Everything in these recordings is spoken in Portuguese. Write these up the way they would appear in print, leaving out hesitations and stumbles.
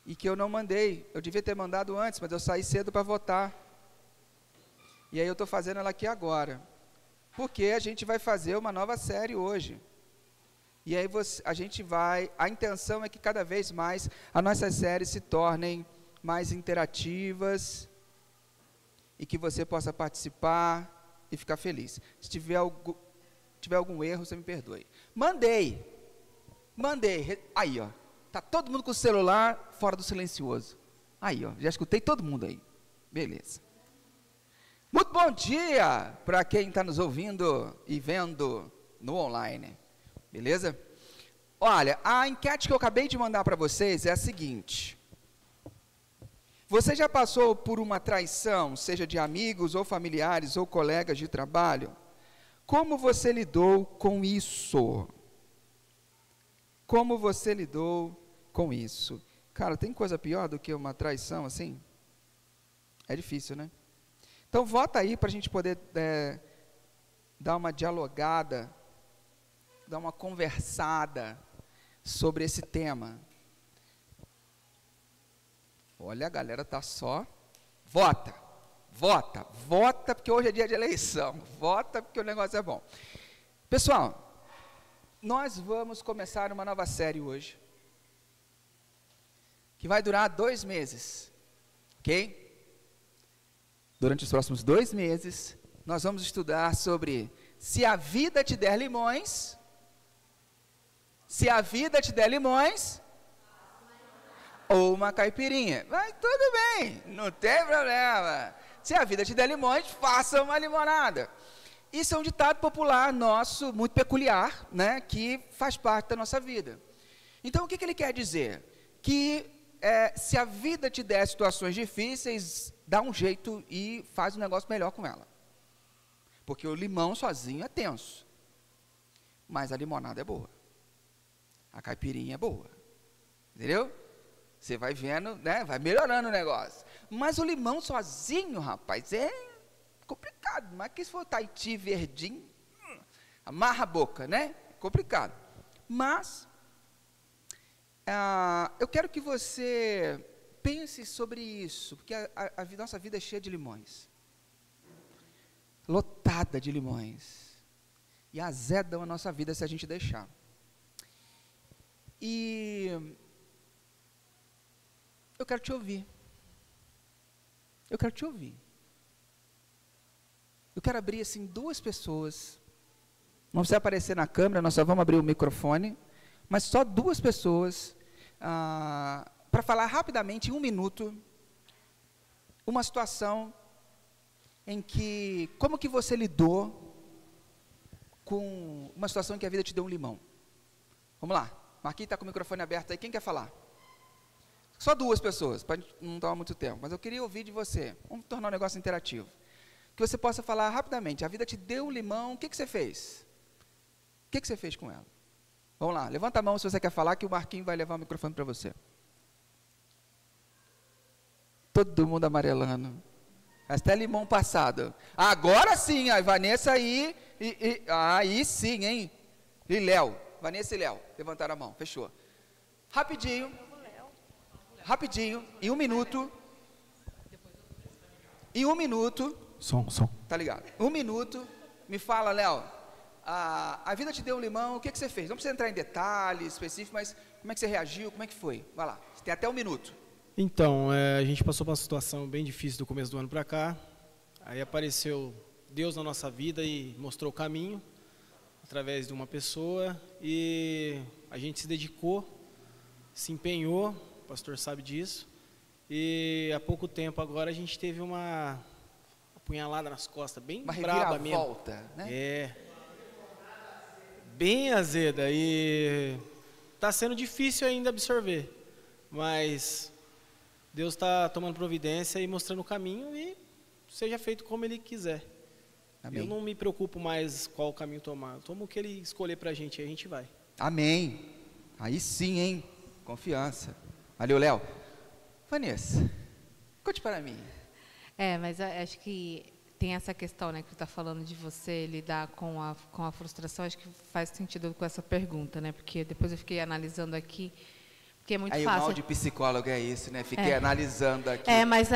e que eu não mandei. Eu devia ter mandado antes, mas eu saí cedo para votar. E aí eu estou fazendo ela aqui agora. Porque a gente vai fazer uma nova série hoje. E aí a intenção é que cada vez mais as nossas séries se tornem mais interativas e que você possa participar e ficar feliz. Se tiver algum erro, você me perdoe. Mandei. Aí, ó. Tá todo mundo com o celular fora do silencioso. Aí, ó. Já escutei todo mundo aí. Beleza. Muito bom dia para quem está nos ouvindo e vendo no online. Beleza? Olha, a enquete que eu acabei de mandar para vocês é a seguinte. Você já passou por uma traição, seja de amigos ou familiares ou colegas de trabalho? Como você lidou com isso? Como você lidou com isso? Cara, tem coisa pior do que uma traição assim? É difícil, né? Então, vota aí para a gente poder dar uma dialogada, dar uma conversada sobre esse tema. Olha, a galera tá só... Vota, porque hoje é dia de eleição. Vota porque o negócio é bom. Pessoal, nós vamos começar uma nova série hoje, que vai durar 2 meses, ok? Durante os próximos 2 meses, nós vamos estudar sobre se a vida te der limões, ou uma caipirinha. Vai, tudo bem, não tem problema. Se a vida te der limões, faça uma limonada. Isso é um ditado popular nosso, muito peculiar, né, que faz parte da nossa vida. Então, o que ele quer dizer? Que se a vida te der situações difíceis, dá um jeito e faz um negócio melhor com ela. Porque o limão sozinho é tenso. Mas a limonada é boa. A caipirinha é boa. Entendeu? Você vai vendo, né? Vai melhorando o negócio. Mas o limão sozinho, rapaz, é complicado. Mas que se for Tahiti verdinho, amarra a boca, né? Complicado. Mas eu quero que você pense sobre isso, porque a nossa vida é cheia de limões. Lotada de limões. E azedam a nossa vida se a gente deixar. E eu quero te ouvir. Eu quero abrir assim 2 pessoas. Não precisa aparecer na câmera, nós só vamos abrir o microfone. Mas só 2 pessoas para falar rapidamente, em 1 minuto, uma situação em que, como que você lidou com uma situação em que a vida te deu um limão. Vamos lá, Marquinhos está com o microfone aberto aí, quem quer falar? Só 2 pessoas, para não tomar muito tempo, mas eu queria ouvir de você, vamos tornar o negócio interativo. Que você possa falar rapidamente, a vida te deu um limão, o que você fez? O que você fez com ela? Vamos lá, levanta a mão se você quer falar, que o Marquinhos vai levar o microfone para você. Todo mundo amarelando. Até limão passado. Agora sim, a Vanessa aí, aí sim, hein? E Léo, Vanessa e Léo, levantaram a mão, fechou. Rapidinho, em 1 minuto. Em 1 minuto. Som. Tá ligado? 1 minuto, me fala, Léo. A vida te deu um limão, o que você fez? Não precisa entrar em detalhes específicos, mas como é que você reagiu, como é que foi? Vai lá, você tem até 1 minuto. Então, a gente passou por uma situação bem difícil do começo do ano para cá. Aí apareceu Deus na nossa vida e mostrou o caminho através de uma pessoa. E a gente se dedicou, se empenhou, o pastor sabe disso. E há pouco tempo agora a gente teve uma apunhalada nas costas, bem braba mesmo. Uma reviravolta, né? Bem azeda. E está sendo difícil ainda absorver. Mas Deus está tomando providência e mostrando o caminho e seja feito como Ele quiser. Amém. Eu não me preocupo mais qual caminho tomar. Eu tomo o que Ele escolher para a gente vai. Amém. Aí sim, hein? Confiança. Valeu, Léo. Vanessa, conte para mim. Mas acho que tem essa questão, né, que você está falando de você lidar com a frustração. Acho que faz sentido com essa pergunta, né? Porque depois eu fiquei analisando aqui. Porque é muito aí fácil. o mal de psicólogo é isso, né? Fiquei analisando aqui. Mas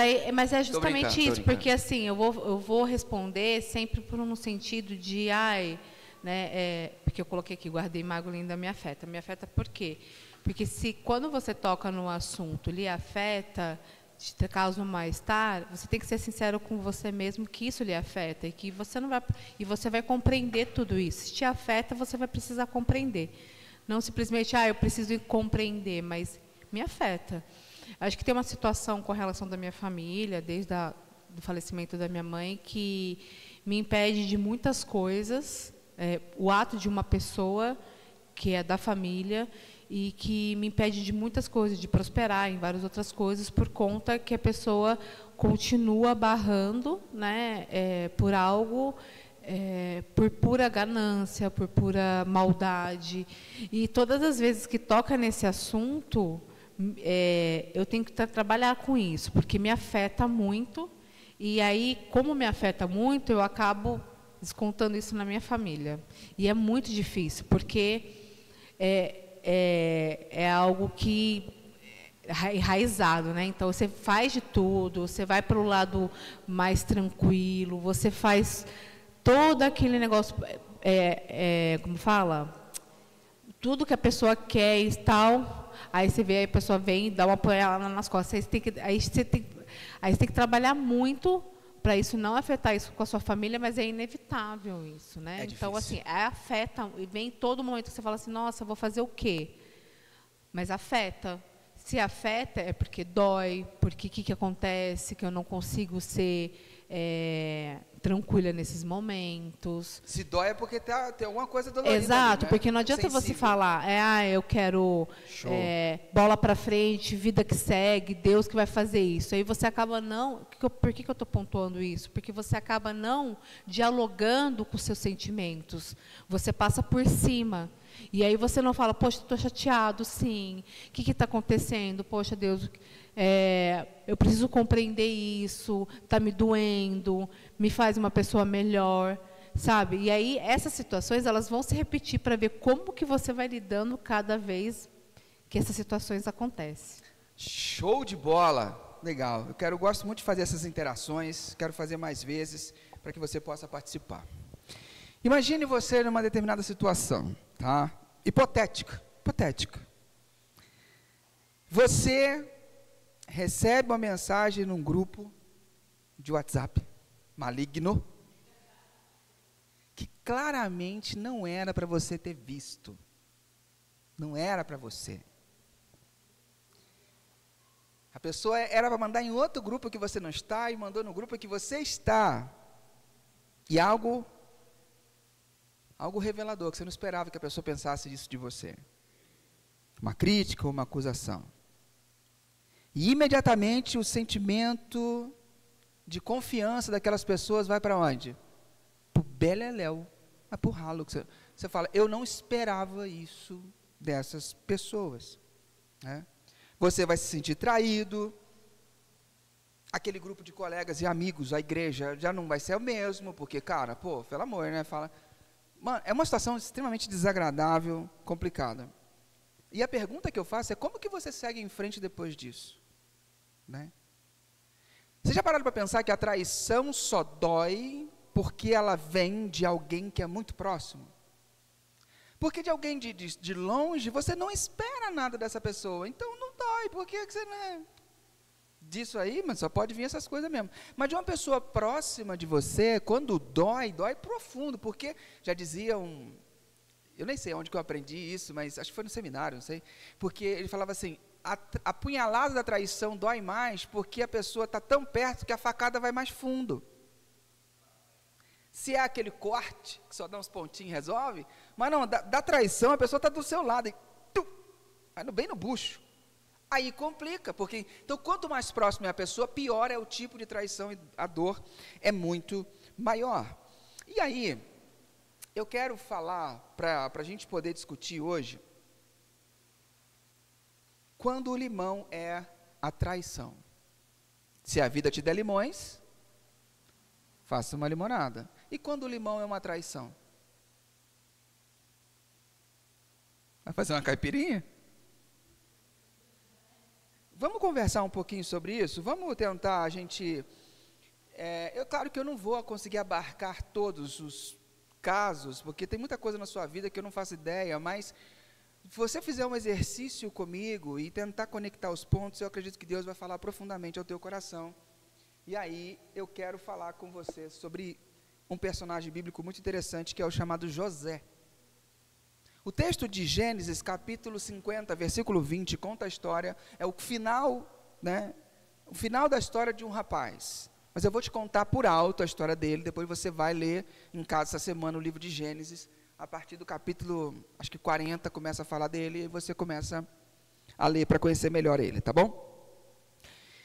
é justamente isso, brincando. porque assim, eu vou responder sempre por um sentido de, né, porque eu coloquei aqui, guardei mágoa linda me afeta. Me afeta por quê? Porque quando você toca no assunto, lhe afeta, te causa um mal-estar, você tem que ser sincero com você mesmo que isso lhe afeta e que você vai compreender tudo isso. Se te afeta, você vai precisar compreender. Não simplesmente, eu preciso compreender, mas me afeta. Acho que tem uma situação com a relação da minha família, desde do falecimento da minha mãe, que me impede de muitas coisas. O ato de uma pessoa que é da família e que me impede de muitas coisas, de prosperar em várias outras coisas, por conta que a pessoa continua barrando, né, por algo... por pura ganância, por pura maldade. E todas as vezes que toca nesse assunto, eu tenho que trabalhar com isso, porque me afeta muito. E aí, como me afeta muito, eu acabo descontando isso na minha família. E é muito difícil, porque é algo que enraizado, né? Então, você faz de tudo, você vai para o lado mais tranquilo, você faz... todo aquele negócio, como fala? Tudo que a pessoa quer e tal, aí você vê, a pessoa vem e dá uma apoiada nas costas. Aí você tem que trabalhar muito para isso não afetar isso com a sua família, mas é inevitável isso, né? Então, assim, afeta, e vem todo momento que você fala assim, nossa, vou fazer o quê? Mas afeta. Se afeta, é porque dói, porque o que acontece, que eu não consigo ser... tranquila nesses momentos. Se dói é porque tem alguma coisa dolorida. Exato, ali, né? porque não adianta você falar, eu quero bola para frente, vida que segue, Deus que vai fazer isso. Aí você acaba não... Por que eu estou pontuando isso? Porque você acaba não dialogando com os seus sentimentos. Você passa por cima. E aí você não fala, poxa, estou chateado, sim. O que está acontecendo? Poxa, Deus... eu preciso compreender isso, está me doendo, me faz uma pessoa melhor, sabe? E aí, essas situações, elas vão se repetir para ver como que você vai lidando cada vez que essas situações acontecem. Show de bola! Legal. Eu gosto muito de fazer essas interações, quero fazer mais vezes, para que você possa participar. Imagine você numa determinada situação, tá? Hipotética. Você... recebe uma mensagem num grupo de WhatsApp maligno que claramente não era para você ter visto. Não era para você. A pessoa era para mandar em outro grupo que você não está e mandou no grupo que você está. E algo revelador, que você não esperava que a pessoa pensasse isso de você. Uma crítica ou uma acusação. E imediatamente o sentimento de confiança daquelas pessoas vai para onde? Para o beleléu, vai para o ralo. Você fala, eu não esperava isso dessas pessoas. Né? Você vai se sentir traído, aquele grupo de colegas e amigos, a igreja, já não vai ser o mesmo, porque, cara, pelo amor, né? Mano, é uma situação extremamente desagradável, complicada. E a pergunta que eu faço é, como que você segue em frente depois disso? Né? Você já parou para pensar que a traição só dói porque ela vem de alguém que é muito próximo? Porque de alguém de longe, você não espera nada dessa pessoa, então não dói, porque você não é disso aí, mas só pode vir essas coisas mesmo. Mas de uma pessoa próxima de você, quando dói profundo, porque já dizia eu nem sei onde que eu aprendi isso, mas acho que foi no seminário, não sei, porque ele falava assim, a punhalada da traição dói mais porque a pessoa está tão perto que a facada vai mais fundo. Se é aquele corte, que só dá uns pontinhos e resolve, mas não, da traição a pessoa está do seu lado, vai bem no bucho. Aí complica, porque, então, quanto mais próximo é a pessoa, pior é o tipo de traição e a dor é muito maior. E aí, eu quero falar, para a gente poder discutir hoje, quando o limão é a traição. Se a vida te der limões, faça uma limonada. E quando o limão é uma traição? Vai fazer uma caipirinha? conversar um pouquinho sobre isso? Vamos tentar a gente... claro que eu não vou conseguir abarcar todos os casos, porque tem muita coisa na sua vida que eu não faço ideia, mas se você fizer um exercício comigo e tentar conectar os pontos, eu acredito que Deus vai falar profundamente ao teu coração. E aí eu quero falar com você sobre um personagem bíblico muito interessante, que é o chamado José. O texto de Gênesis, capítulo 50, versículo 20, conta a história, é o final, né? O final da história de um rapaz. Mas eu vou te contar por alto a história dele, depois você vai ler em casa essa semana o livro de Gênesis, a partir do capítulo, acho que 40, começa a falar dele, e você começa a ler para conhecer melhor ele, tá bom?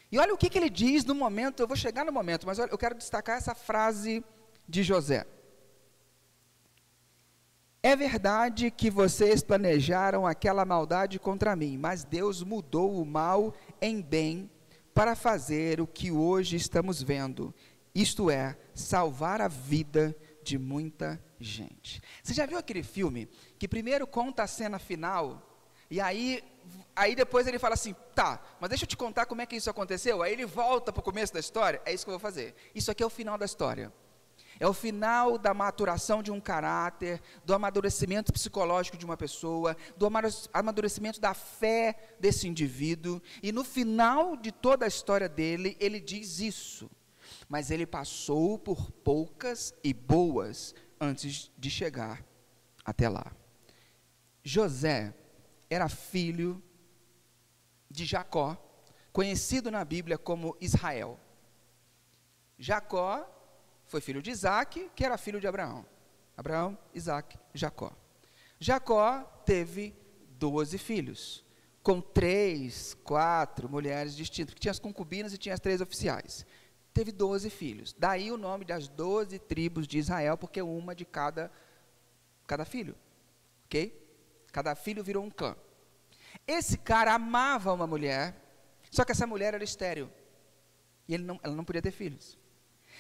E olha o que ele diz no momento, eu vou chegar no momento, mas olha, eu quero destacar essa frase de José. É verdade que vocês planejaram aquela maldade contra mim, mas Deus mudou o mal em bem para fazer o que hoje estamos vendo, isto é, salvar a vida de muita gente. Você já viu aquele filme que primeiro conta a cena final, e aí depois ele fala assim, tá, mas deixa eu te contar como é que isso aconteceu, aí ele volta para o começo da história? É isso que eu vou fazer. Isso aqui é o final da história. É o final da maturação de um caráter, do amadurecimento psicológico de uma pessoa, do amadurecimento da fé desse indivíduo, e no final de toda a história dele, ele diz isso, mas ele passou por poucas e boas antes de chegar até lá. José era filho de Jacó, conhecido na Bíblia como Israel. Jacó foi filho de Isaac, que era filho de Abraão. Abraão, Isaac, Jacó. Jacó teve 12 filhos, com 3, 4 mulheres distintas, porque tinha as concubinas e tinha as 3 oficiais. Teve 12 filhos. Daí o nome das 12 tribos de Israel, porque uma de cada filho. Ok? Cada filho virou um clã. Esse cara amava uma mulher, só que essa mulher era estéril. E ela não podia ter filhos.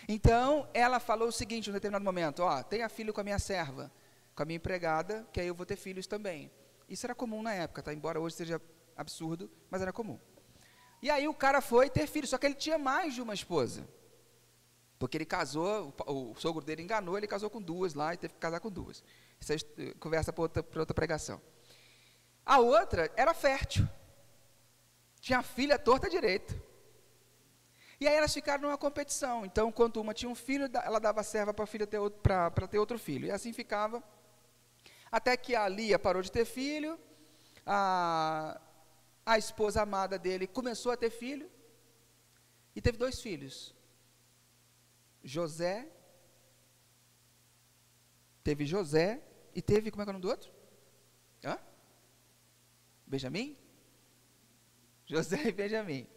Então, ela falou o seguinte, em um determinado momento, tenha filho com a minha serva, com a minha empregada, que aí eu vou ter filhos também. Isso era comum na época, tá? Embora hoje seja absurdo, mas era comum. E aí o cara foi ter filhos, só que ele tinha mais de uma esposa. Porque ele casou, o sogro dele enganou, ele casou com 2 lá e teve que casar com 2. Isso é conversa para outra pregação. A outra era fértil. Tinha filha torta direito. E aí elas ficaram numa competição. Então, enquanto uma tinha um filho, ela dava a serva para ter outro filho. E assim ficava, até que a Lia parou de ter filho, a esposa amada dele começou a ter filho, e teve 2 filhos. José, e teve, como é que é o nome do outro? Benjamim? José e Benjamim.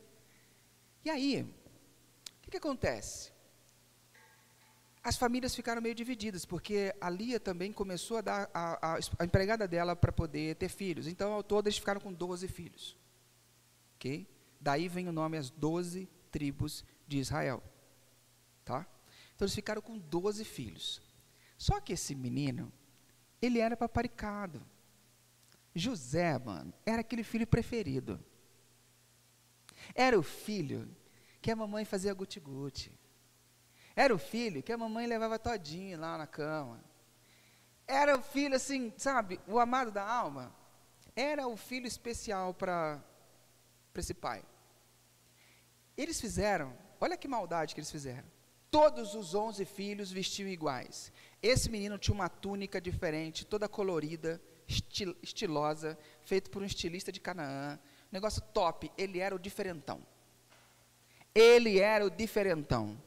E aí, o que acontece? As famílias ficaram meio divididas, porque a Lia também começou a dar a empregada dela para poder ter filhos. Então, ao todo, eles ficaram com 12 filhos. Ok? Daí vem o nome as 12 tribos de Israel. Tá? Então, eles ficaram com 12 filhos. Só que esse menino, ele era paparicado. José, mano, era aquele filho preferido. Era o filho que a mamãe fazia guti-guti. Era o filho que a mamãe levava todinho lá na cama. Era o filho, assim, sabe, o amado da alma. Era o filho especial para esse pai. Eles fizeram, olha que maldade que eles fizeram. Todos os 11 filhos vestiam iguais. Esse menino tinha uma túnica diferente, toda colorida, estilosa, feito por um estilista de Canaã. Negócio top, ele era o diferentão. Ele era o diferentão.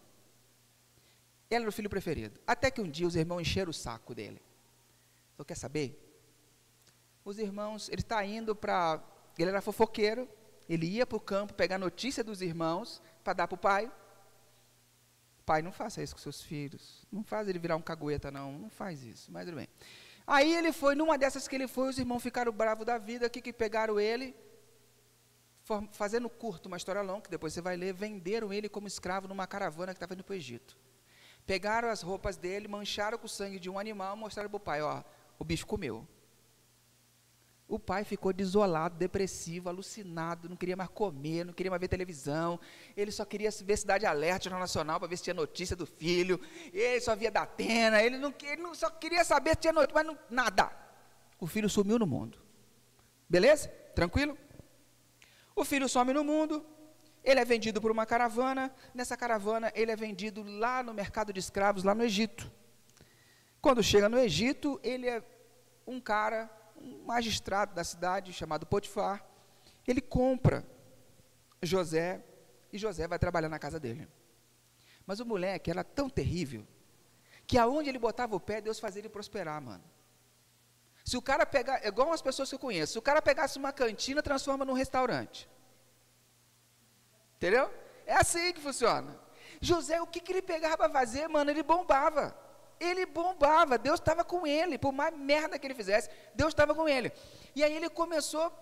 Ele era o filho preferido. Até que um dia os irmãos encheram o saco dele. Então, quer saber? Os irmãos, ele está indo para... Ele era fofoqueiro, ele ia para o campo pegar notícia dos irmãos para dar para o pai. Pai, não faça isso com seus filhos. Não faz ele virar um cagueta, não. Não faz isso, mas tudo bem. Aí ele foi, numa dessas que ele foi, os irmãos ficaram bravos da vida, que pegaram ele, fazendo curto, uma história longa, que depois você vai ler, venderam ele como escravo numa caravana que estava indo para o Egito. Pegaram as roupas dele, mancharam com o sangue de um animal, mostraram para o pai, o bicho comeu. O pai ficou desolado, depressivo, alucinado, não queria mais comer, não queria mais ver televisão, ele só queria ver Cidade Alerta, Jornal Nacional, para ver se tinha notícia do filho, ele só via Datena, ele só queria saber se tinha notícia, mas nada. O filho sumiu no mundo. Beleza? Tranquilo? O filho some no mundo, ele é vendido por uma caravana, nessa caravana ele é vendido lá no mercado de escravos, lá no Egito. Quando chega no Egito, ele é um magistrado da cidade, chamado Potifar, ele compra José, e José vai trabalhar na casa dele. Mas o moleque era tão terrível, que aonde ele botava o pé, Deus fazia ele prosperar, mano. Se o cara pegar, é igual as pessoas que eu conheço, se o cara pegasse uma cantina, transforma num restaurante. Entendeu? É assim que funciona. José, o que ele pegava para fazer, mano? Ele bombava. Deus estava com ele, por mais merda que ele fizesse, Deus estava com ele. E aí ele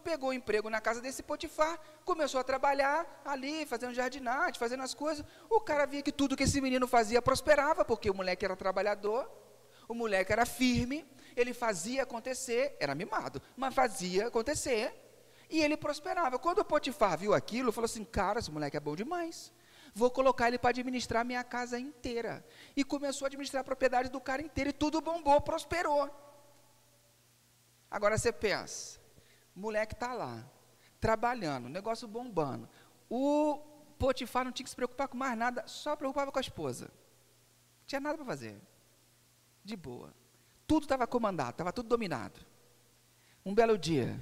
pegou emprego na casa desse Potifar, começou a trabalhar ali, fazendo jardinagem, fazendo as coisas. O cara via que tudo que esse menino fazia prosperava, porque o moleque era trabalhador, o moleque era firme, ele fazia acontecer, era mimado, mas fazia acontecer, e ele prosperava. Quando o Potifar viu aquilo, falou assim, cara, esse moleque é bom demais. Vou colocar ele para administrar minha casa inteira. E começou a administrar a propriedade do cara inteiro, e tudo bombou, prosperou. Agora você pensa, o moleque está lá, trabalhando, negócio bombando. O Potifar não tinha que se preocupar com mais nada, só preocupava com a esposa. Não tinha nada para fazer. De boa. Tudo estava comandado, estava tudo dominado. Um belo dia,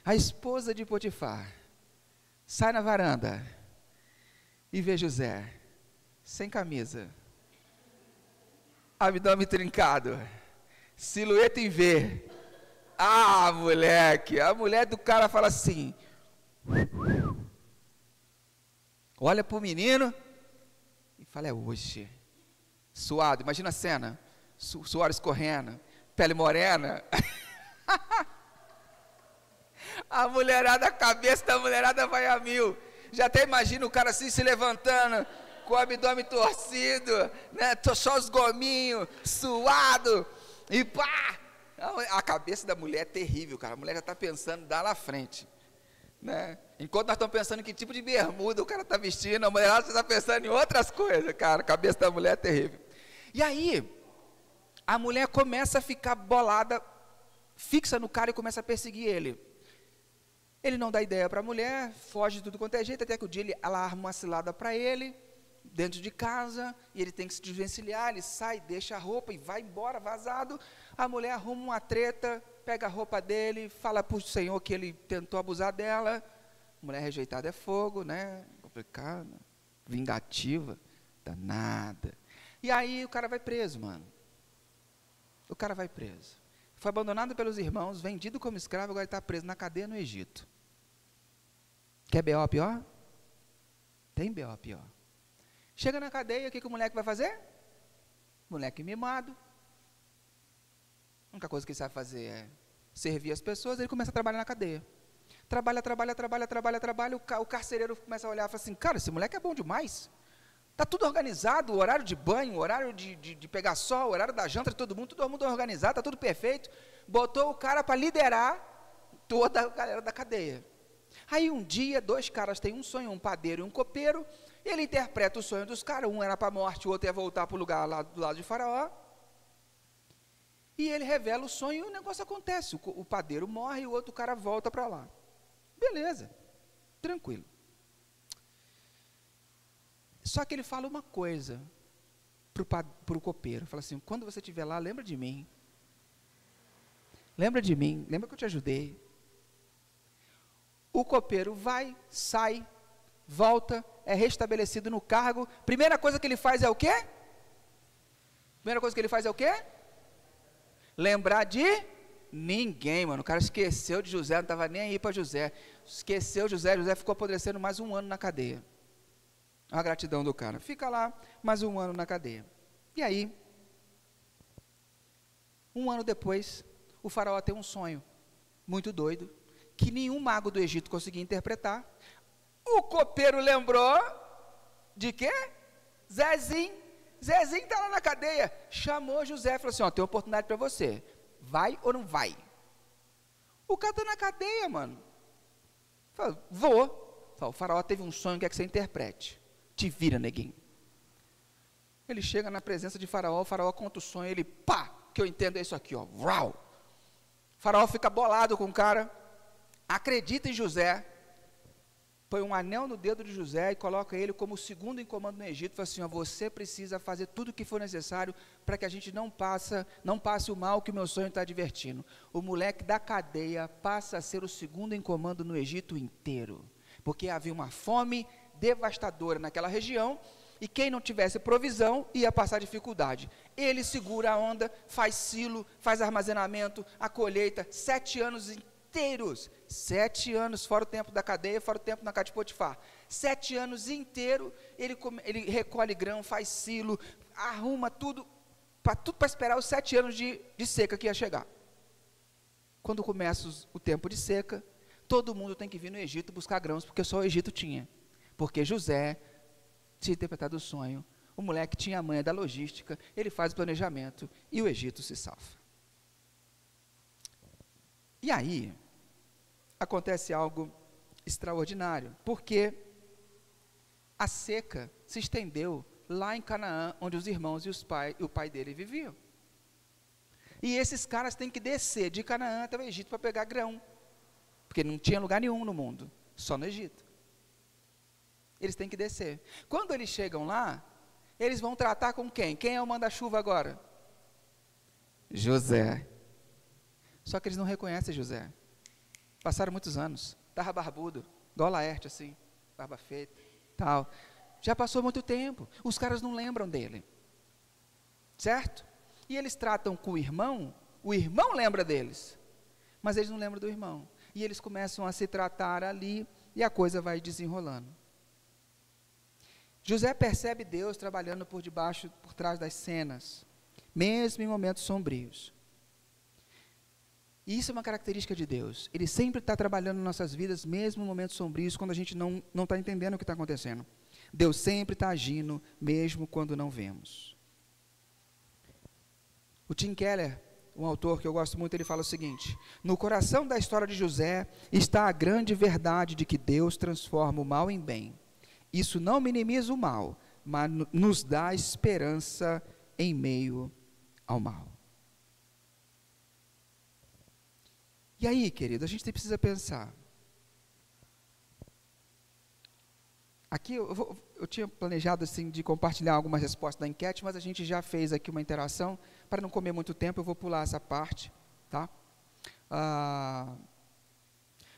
a esposa de Potifar sai na varanda e vê José, sem camisa, abdômen trincado, silhueta em V. Ah, moleque, a mulher do cara fala assim, olha para o menino e fala, é hoje, suado, imagina a cena, suor escorrendo, pele morena, a mulherada, a cabeça da mulherada vai a mil. Já até imagina o cara assim se levantando, com o abdômen torcido, né? Só os gominhos, suado, e pá! A cabeça da mulher é terrível, cara. A mulher já está pensando dar na frente, né? Enquanto nós estamos pensando em que tipo de bermuda o cara está vestindo, a mulher já está pensando em outras coisas, cara. A cabeça da mulher é terrível. E aí, a mulher começa a ficar bolada, fixa no cara e começa a perseguir ele. Ele não dá ideia para a mulher, foge de tudo quanto é jeito, até que o dia ela arma uma cilada para ele, dentro de casa, e ele tem que se desvencilhar, ele sai, deixa a roupa e vai embora, vazado. A mulher arruma uma treta, pega a roupa dele, fala para o Senhor que ele tentou abusar dela. Mulher rejeitada é fogo, né? Complicado, vingativa, danada. E aí o cara vai preso, mano. O cara vai preso. Foi abandonado pelos irmãos, vendido como escravo, agora está preso na cadeia no Egito. Quer B.O. pior? Tem B.O. pior. Chega na cadeia, o que o moleque vai fazer? Moleque mimado. A única coisa que ele sabe fazer é servir as pessoas, ele começa a trabalhar na cadeia. Trabalha, o carcereiro começa a olhar e fala assim, cara, esse moleque é bom demais. Está tudo organizado, o horário de banho, o horário de pegar sol, o horário da janta de todo mundo organizado, está tudo perfeito. Botou o cara para liderar toda a galera da cadeia. Aí um dia, dois caras têm um sonho, um padeiro e um copeiro, ele interpreta o sonho dos caras, um era para a morte, o outro ia voltar para o lugar lá do lado de Faraó, e ele revela o sonho e o negócio acontece, o padeiro morre e o outro cara volta para lá. Beleza, tranquilo. Só que ele fala uma coisa para o copeiro, fala assim, quando você estiver lá, lembra de mim, lembra que eu te ajudei. O copeiro vai, sai, volta, é restabelecido no cargo, primeira coisa que ele faz é o quê? Lembrar de ninguém, mano, o cara esqueceu de José, não estava nem aí para José, esqueceu José ficou apodrecendo mais um ano na cadeia. A gratidão do cara, fica lá mais um ano na cadeia. E aí, um ano depois, o faraó tem um sonho muito doido, que nenhum mago do Egito conseguia interpretar. O copeiro lembrou de quê? Zezinho está lá na cadeia, chamou José e falou assim, ó, tem uma oportunidade para você, vai ou não vai? O cara está na cadeia, mano. Fala, vou. Fala, o faraó teve um sonho, quer que você interprete. Te vira, neguinho. Ele chega na presença de faraó, o faraó conta o sonho, ele, pá, que eu entendo é isso aqui, ó. Vrau. O faraó fica bolado com o cara, acredita em José, põe um anel no dedo de José e coloca ele como o segundo em comando no Egito. Fala assim, ó, você precisa fazer tudo o que for necessário para que a gente não passe o mal que o meu sonho está advertindo. O moleque da cadeia passa a ser o segundo em comando no Egito inteiro, porque havia uma fome devastadora naquela região, e quem não tivesse provisão ia passar dificuldade. Ele segura a onda, faz silo, faz armazenamento, a colheita, 7 anos inteiros, 7 anos, fora o tempo da cadeia, fora o tempo na casa de Potifar, 7 anos inteiro, ele recolhe grão, faz silo, arruma tudo para esperar os 7 anos de seca que ia chegar. Quando começa o tempo de seca, todo mundo tem que vir no Egito buscar grãos, porque só o Egito tinha, porque José tinha interpretado o sonho, o moleque tinha a manha da logística, ele faz o planejamento, e o Egito se salva. E aí, acontece algo extraordinário, porque a seca se estendeu lá em Canaã, onde os irmãos e o pai dele viviam. E esses caras têm que descer de Canaã até o Egito para pegar grão, porque não tinha lugar nenhum no mundo, só no Egito. Eles têm que descer. Quando eles chegam lá, eles vão tratar com quem? Quem é o manda-chuva agora? José. Só que eles não reconhecem José. Passaram muitos anos, estava barbudo, igual Laerte assim, barba feita, tal. Já passou muito tempo, os caras não lembram dele, certo? E eles tratam com o irmão lembra deles, mas eles não lembram do irmão. E eles começam a se tratar ali, e a coisa vai desenrolando. José percebe Deus trabalhando por trás das cenas, mesmo em momentos sombrios. E isso é uma característica de Deus. Ele sempre está trabalhando nas nossas vidas, mesmo em momentos sombrios, quando a gente não está entendendo o que está acontecendo. Deus sempre está agindo, mesmo quando não vemos. O Tim Keller, um autor que eu gosto muito, ele fala o seguinte: no coração da história de José está a grande verdade de que Deus transforma o mal em bem. Isso não minimiza o mal, mas nos dá esperança em meio ao mal. E aí, querido, a gente precisa pensar. Aqui eu tinha planejado assim de compartilhar algumas respostas da enquete, mas a gente já fez aqui uma interação. Para não comer muito tempo, eu vou pular essa parte, tá?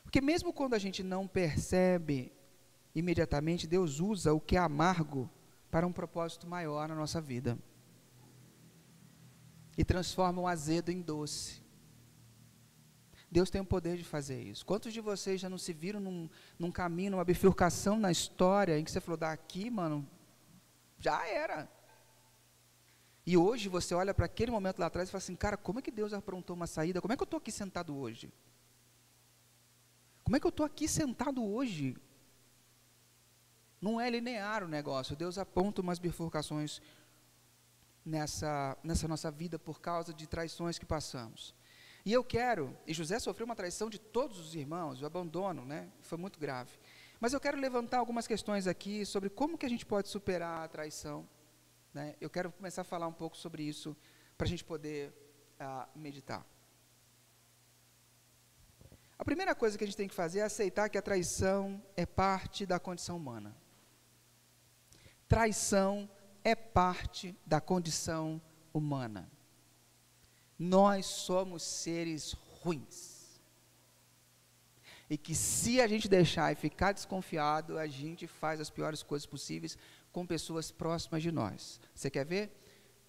Porque mesmo quando a gente não percebe imediatamente, Deus usa o que é amargo para um propósito maior na nossa vida. E transforma o azedo em doce. Deus tem o poder de fazer isso. Quantos de vocês já não se viram num caminho, numa bifurcação na história, em que você falou, daqui, mano, já era. E hoje você olha para aquele momento lá atrás e fala assim, cara, como é que Deus aprontou uma saída? Como é que eu estou aqui sentado hoje? Como é que eu estou aqui sentado hoje? Não é linear o negócio. Deus aponta umas bifurcações nessa nossa vida por causa de traições que passamos. E José sofreu uma traição de todos os irmãos, o abandono, né? Foi muito grave. Mas eu quero levantar algumas questões aqui sobre como que a gente pode superar a traição, né? Eu quero começar a falar um pouco sobre isso, para a gente poder meditar. A primeira coisa que a gente tem que fazer é aceitar que a traição é parte da condição humana. Traição é parte da condição humana. Nós somos seres ruins. E que se a gente deixar e ficar desconfiado, a gente faz as piores coisas possíveis com pessoas próximas de nós. Você quer ver?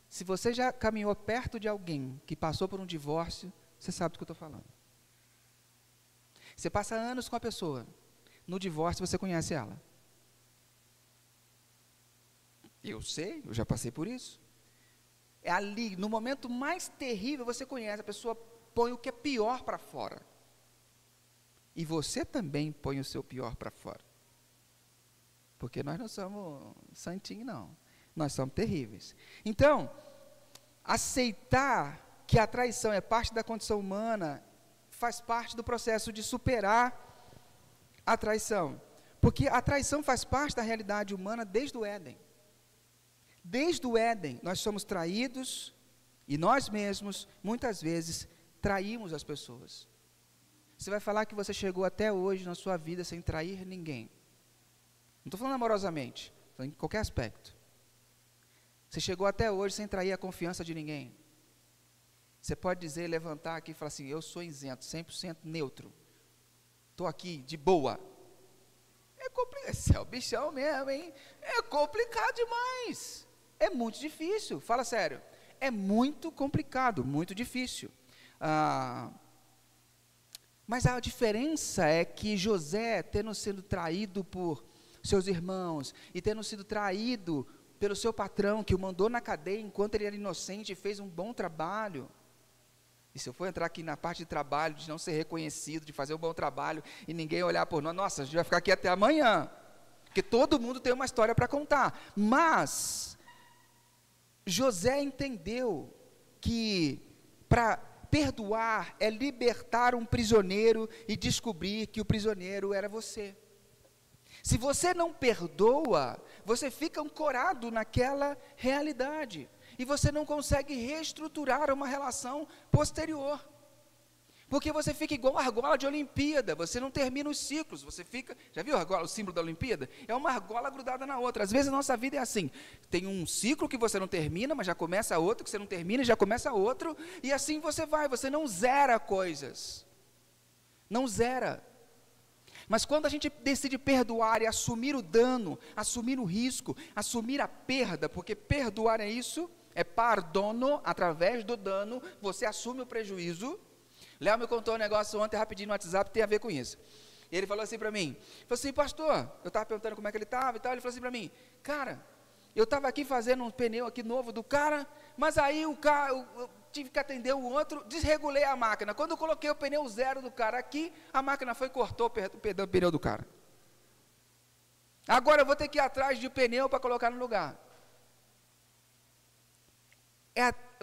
Se você já caminhou perto de alguém que passou por um divórcio, você sabe do que eu estou falando. Você passa anos com a pessoa, no divórcio você conhece ela. Eu sei, eu já passei por isso. É ali, no momento mais terrível, você conhece, a pessoa põe o que é pior para fora. E você também põe o seu pior para fora. Porque nós não somos santinhos, não. Nós somos terríveis. Então, aceitar que a traição é parte da condição humana faz parte do processo de superar a traição. Porque a traição faz parte da realidade humana desde o Éden. Desde o Éden, nós somos traídos e nós mesmos, muitas vezes, traímos as pessoas. Você vai falar que você chegou até hoje na sua vida sem trair ninguém. Não estou falando amorosamente, estou falando em qualquer aspecto. Você chegou até hoje sem trair a confiança de ninguém. Você pode dizer, levantar aqui e falar assim, eu sou isento, 100% neutro. Estou aqui, de boa. É complicado, esse é o bichão mesmo, hein? É complicado demais. É muito difícil, fala sério. É muito complicado, muito difícil. Mas a diferença é que José, tendo sido traído por seus irmãos, e tendo sido traído pelo seu patrão, que o mandou na cadeia enquanto ele era inocente e fez um bom trabalho. E se eu for entrar aqui na parte de trabalho, de não ser reconhecido, de fazer um bom trabalho, e ninguém olhar por nós, nossa, a gente vai ficar aqui até amanhã, porque todo mundo tem uma história para contar. Mas José entendeu que para perdoar é libertar um prisioneiro e descobrir que o prisioneiro era você. Se você não perdoa, você fica ancorado naquela realidade. E você não consegue reestruturar uma relação posterior. Porque você fica igual a argola de Olimpíada, você não termina os ciclos, você fica, já viu a argola, o símbolo da Olimpíada? É uma argola grudada na outra. Às vezes a nossa vida é assim, tem um ciclo que você não termina, mas já começa outro, que você não termina e já começa outro, e assim você vai, você não zera coisas. Não zera. Mas quando a gente decide perdoar e assumir o dano, assumir o risco, assumir a perda, porque perdoar é isso, é pardono, através do dano, você assume o prejuízo. Léo me contou um negócio ontem rapidinho no WhatsApp, tem a ver com isso. Ele falou assim para mim, falou assim, pastor, eu estava perguntando como é que ele estava e tal, ele falou assim para mim, cara, eu estava aqui fazendo um pneu aqui novo do cara, mas aí o cara, eu tive que atender o outro, desregulei a máquina. Quando eu coloquei o pneu zero do cara aqui, a máquina foi e cortou o pneu do cara. Agora eu vou ter que ir atrás de pneu para colocar no lugar.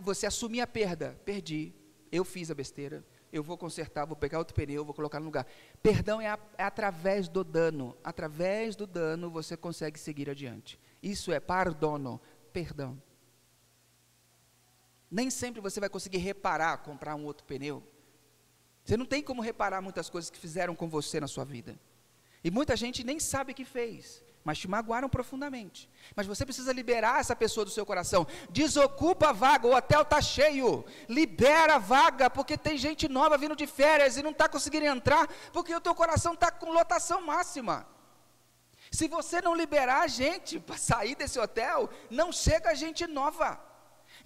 Você assumir a perda, perdi, eu fiz a besteira, eu vou consertar, vou pegar outro pneu, vou colocar no lugar. Perdão é através do dano você consegue seguir adiante. Isso é pardono, perdão. Nem sempre você vai conseguir reparar, comprar um outro pneu. Você não tem como reparar muitas coisas que fizeram com você na sua vida. E muita gente nem sabe que fez, mas te magoaram profundamente. Mas você precisa liberar essa pessoa do seu coração. Desocupa a vaga, o hotel está cheio. Libera a vaga, porque tem gente nova vindo de férias e não está conseguindo entrar, porque o teu coração está com lotação máxima. Se você não liberar a gente para sair desse hotel, não chega gente nova.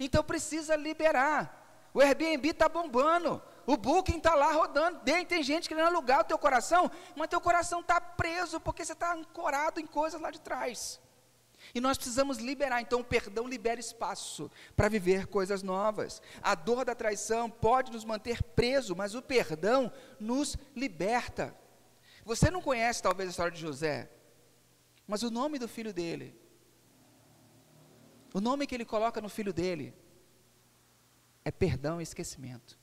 Então precisa liberar. O Airbnb está bombando, o Booking está lá rodando, tem gente querendo alugar o teu coração, mas teu coração está preso, porque você está ancorado em coisas lá de trás. E nós precisamos liberar, então o perdão libera espaço para viver coisas novas. A dor da traição pode nos manter presos, mas o perdão nos liberta. Você não conhece talvez a história de José, mas o nome do filho dele, o nome que ele coloca no filho dele, é perdão e esquecimento.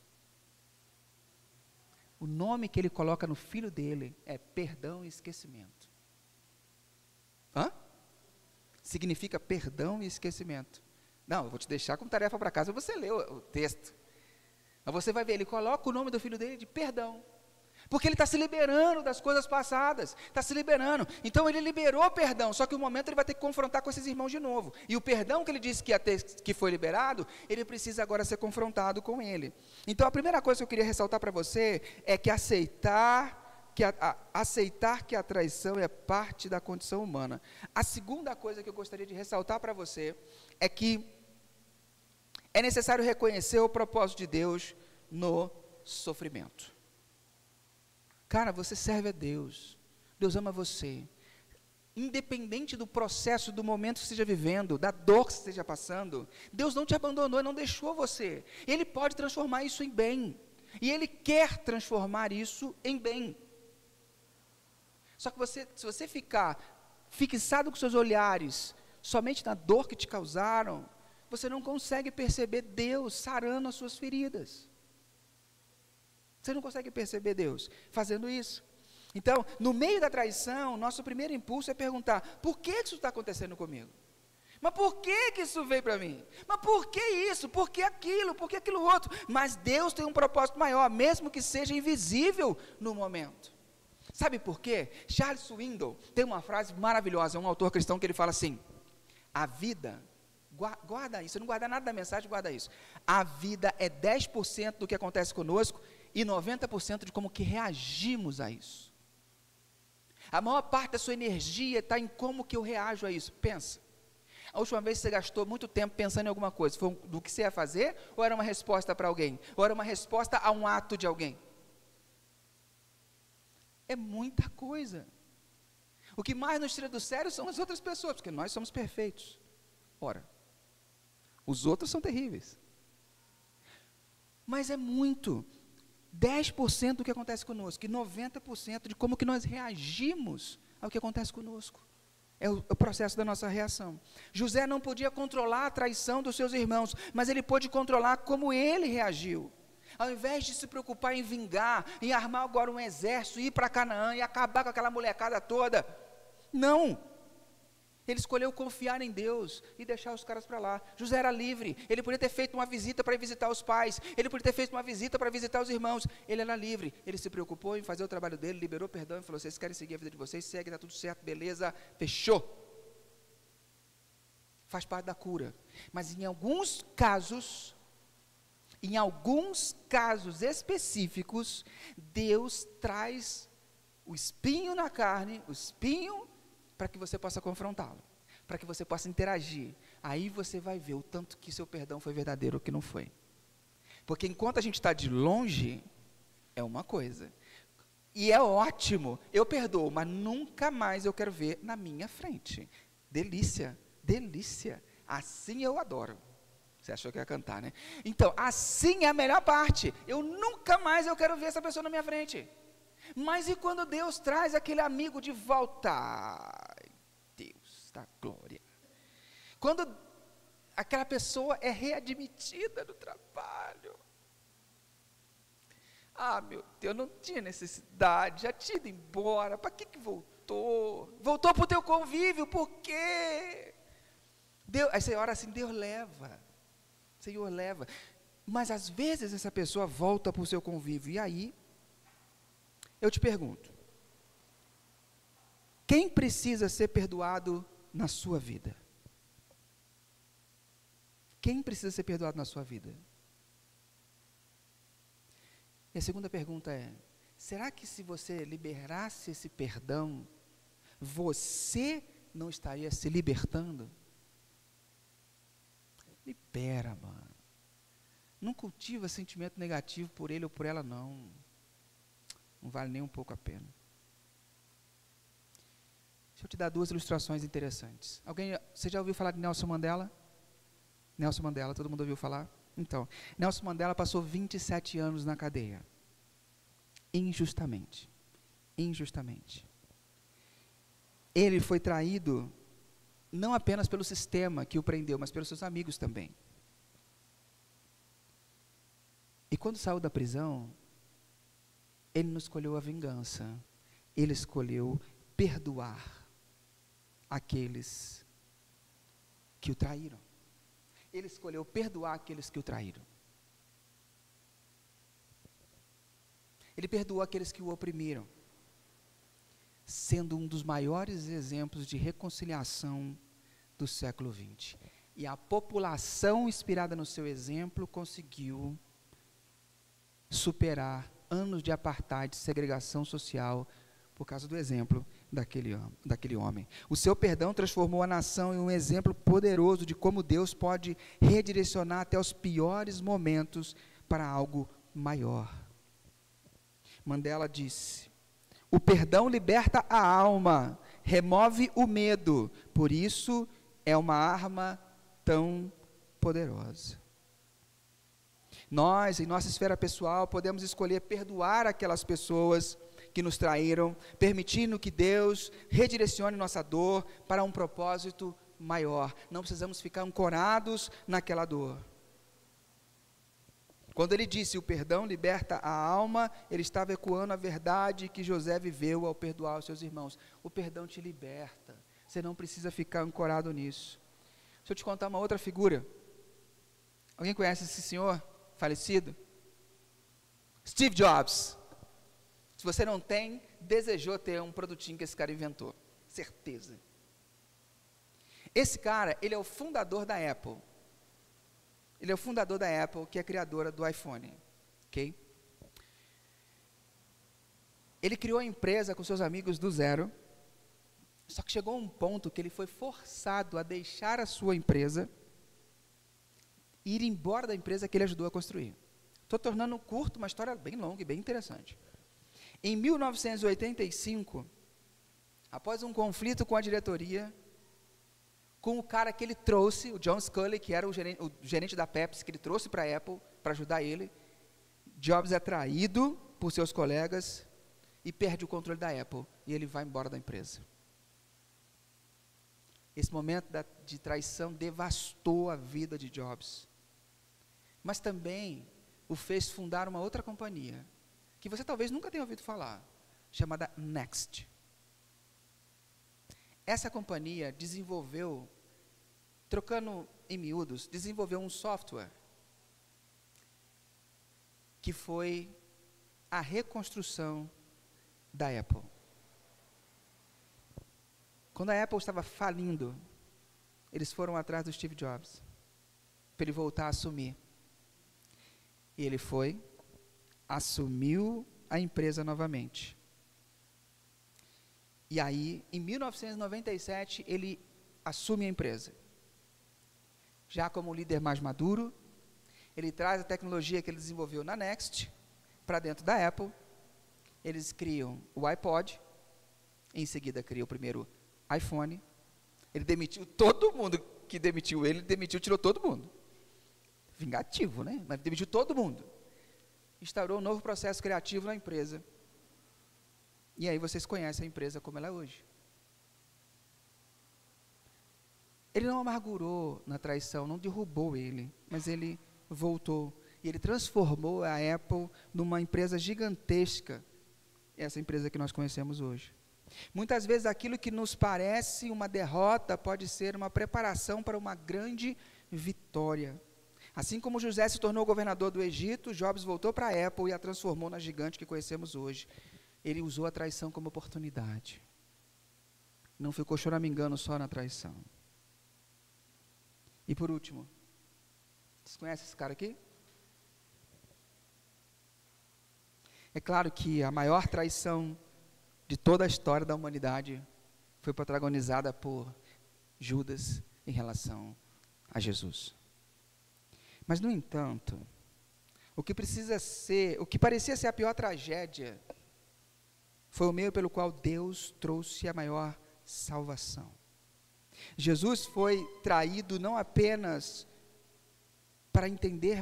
O nome que ele coloca no filho dele é perdão e esquecimento. Significa perdão e esquecimento. Não, eu vou te deixar com tarefa para casa, você lê o texto. Mas você vai ver, ele coloca o nome do filho dele de perdão. Porque ele está se liberando das coisas passadas, está se liberando. Então ele liberou perdão, só que no momento ele vai ter que confrontar com esses irmãos de novo. E o perdão que ele disse que foi liberado, ele precisa agora ser confrontado com ele. Então a primeira coisa que eu queria ressaltar para você é que aceitar que a traição é parte da condição humana. A segunda coisa que eu gostaria de ressaltar para você é que é necessário reconhecer o propósito de Deus no sofrimento. Cara, você serve a Deus, Deus ama você, independente do processo, do momento que você esteja vivendo, da dor que você esteja passando, Deus não te abandonou e não deixou você, Ele pode transformar isso em bem, e Ele quer transformar isso em bem. Só que se você ficar fixado com seus olhares, somente na dor que te causaram, você não consegue perceber Deus sarando as suas feridas. Você não consegue perceber Deus fazendo isso. Então, no meio da traição, nosso primeiro impulso é perguntar, por que isso está acontecendo comigo? Mas por que isso veio para mim? Mas por que isso? Por que aquilo? Por que aquilo outro? Mas Deus tem um propósito maior, mesmo que seja invisível no momento. Sabe por quê? Charles Swindoll tem uma frase maravilhosa, é um autor cristão que ele fala assim, a vida, guarda isso, não guarda nada da mensagem, guarda isso. A vida é 10% do que acontece conosco e 90% de como que reagimos a isso. A maior parte da sua energia está em como que eu reajo a isso. Pensa. A última vez que você gastou muito tempo pensando em alguma coisa, foi do que você ia fazer, ou era uma resposta para alguém? Ou era uma resposta a um ato de alguém? É muita coisa. O que mais nos tira do sério são as outras pessoas, porque nós somos perfeitos. Ora, os outros são terríveis. Mas é muito. 10% do que acontece conosco, e 90% de como que nós reagimos ao que acontece conosco. É o processo da nossa reação. José não podia controlar a traição dos seus irmãos, mas ele pôde controlar como ele reagiu. Ao invés de se preocupar em vingar, em armar agora um exército, ir para Canaã e acabar com aquela molecada toda, não. Ele escolheu confiar em Deus e deixar os caras para lá. José era livre, ele podia ter feito uma visita para visitar os pais, ele podia ter feito uma visita para visitar os irmãos, ele era livre, ele se preocupou em fazer o trabalho dele, liberou perdão e falou, vocês querem seguir a vida de vocês, segue, está tudo certo, beleza, fechou. Faz parte da cura, mas em alguns casos específicos, Deus traz o espinho na carne, o espinho para que você possa confrontá-lo, para que você possa interagir. Aí você vai ver o tanto que seu perdão foi verdadeiro ou que não foi. Porque enquanto a gente está de longe, é uma coisa. E é ótimo, eu perdoo, mas nunca mais eu quero ver na minha frente. Delícia, delícia. Assim eu adoro. Você achou que ia cantar, né? Então, assim é a melhor parte. Nunca mais eu quero ver essa pessoa na minha frente. Mas e quando Deus traz aquele amigo de volta? Ai, Deus da glória. Quando aquela pessoa é readmitida no trabalho. Ah, meu Deus, não tinha necessidade, já tinha ido embora, para que voltou? Voltou para o teu convívio, por quê? Deus, aí você ora assim, Deus leva, Senhor leva. Mas às vezes essa pessoa volta para o seu convívio, e aí, eu te pergunto, quem precisa ser perdoado na sua vida? Quem precisa ser perdoado na sua vida? E a segunda pergunta é, será que se você liberasse esse perdão, você não estaria se libertando? Libera, mano. Não cultiva sentimento negativo por ele ou por ela, não. Não vale nem um pouco a pena. Deixa eu te dar duas ilustrações interessantes. Você já ouviu falar de Nelson Mandela? Nelson Mandela, todo mundo ouviu falar? Então, Nelson Mandela passou 27 anos na cadeia. Injustamente. Injustamente. Ele foi traído não apenas pelo sistema que o prendeu, mas pelos seus amigos também. E quando saiu da prisão, ele não escolheu a vingança, ele escolheu perdoar aqueles que o traíram. Ele escolheu perdoar aqueles que o traíram. Ele perdoou aqueles que o oprimiram, sendo um dos maiores exemplos de reconciliação do século XX. E a população, inspirada no seu exemplo, conseguiu superar anos de apartheid, segregação social, por causa do exemplo daquele homem. O seu perdão transformou a nação em um exemplo poderoso de como Deus pode redirecionar até os piores momentos para algo maior. Mandela disse, o perdão liberta a alma, remove o medo, por isso é uma arma tão poderosa. Nós, em nossa esfera pessoal, podemos escolher perdoar aquelas pessoas que nos traíram, permitindo que Deus redirecione nossa dor para um propósito maior. Não precisamos ficar ancorados naquela dor. Quando ele disse, o perdão liberta a alma, ele estava ecoando a verdade que José viveu ao perdoar os seus irmãos. O perdão te liberta, você não precisa ficar ancorado nisso. Deixa eu te contar uma outra figura. Alguém conhece esse senhor falecido? Steve Jobs. Se você não tem, desejou ter um produtinho que esse cara inventou. Certeza. Esse cara, ele é o fundador da Apple. Ele é o fundador da Apple, que é a criadora do iPhone. Ok? Ele criou a empresa com seus amigos do zero. Só que chegou a um ponto que ele foi forçado a deixar a sua empresa e ir embora da empresa que ele ajudou a construir. Estou tornando curto uma história bem longa e bem interessante. Em 1985, após um conflito com a diretoria, com o cara que ele trouxe, o John Sculley, que era o gerente da Pepsi, que ele trouxe para a Apple, para ajudar ele, Jobs é traído por seus colegas e perde o controle da Apple, e ele vai embora da empresa. Esse momento de traição devastou a vida de Jobs, mas também o fez fundar uma outra companhia, que você talvez nunca tenha ouvido falar, chamada Next. Essa companhia desenvolveu, trocando em miúdos, desenvolveu um software que foi a reconstrução da Apple. Quando a Apple estava falindo, eles foram atrás do Steve Jobs, para ele voltar a assumir. E ele foi, assumiu a empresa novamente. E aí, em 1997, ele assume a empresa. Já como líder mais maduro, ele traz a tecnologia que ele desenvolveu na Next para dentro da Apple. Eles criam o iPod, em seguida cria o primeiro iPhone. Ele demitiu todo mundo que demitiu ele, tirou todo mundo. Vingativo, né? Mas demitiu todo mundo. Instaurou um novo processo criativo na empresa. E aí vocês conhecem a empresa como ela é hoje. Ele não amargurou na traição, não derrubou ele, mas ele voltou. E ele transformou a Apple numa empresa gigantesca, essa empresa que nós conhecemos hoje. Muitas vezes aquilo que nos parece uma derrota pode ser uma preparação para uma grande vitória. Assim como José se tornou governador do Egito, Jobs voltou para a Apple e a transformou na gigante que conhecemos hoje. Ele usou a traição como oportunidade. Não ficou choramingando só na traição. E por último, vocês conhecem esse cara aqui? É claro que a maior traição de toda a história da humanidade foi protagonizada por Judas em relação a Jesus. Mas, no entanto, o que parecia ser a pior tragédia, foi o meio pelo qual Deus trouxe a maior salvação. Jesus foi traído não apenas para entender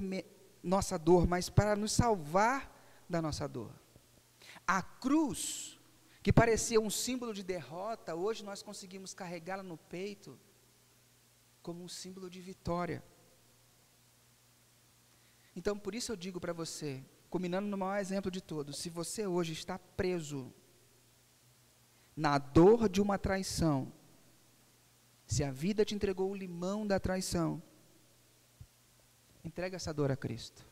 nossa dor, mas para nos salvar da nossa dor. A cruz, que parecia um símbolo de derrota, hoje nós conseguimos carregá-la no peito como um símbolo de vitória. Então, por isso eu digo para você, culminando no maior exemplo de todos, se você hoje está preso na dor de uma traição, se a vida te entregou o limão da traição, entregue essa dor a Cristo,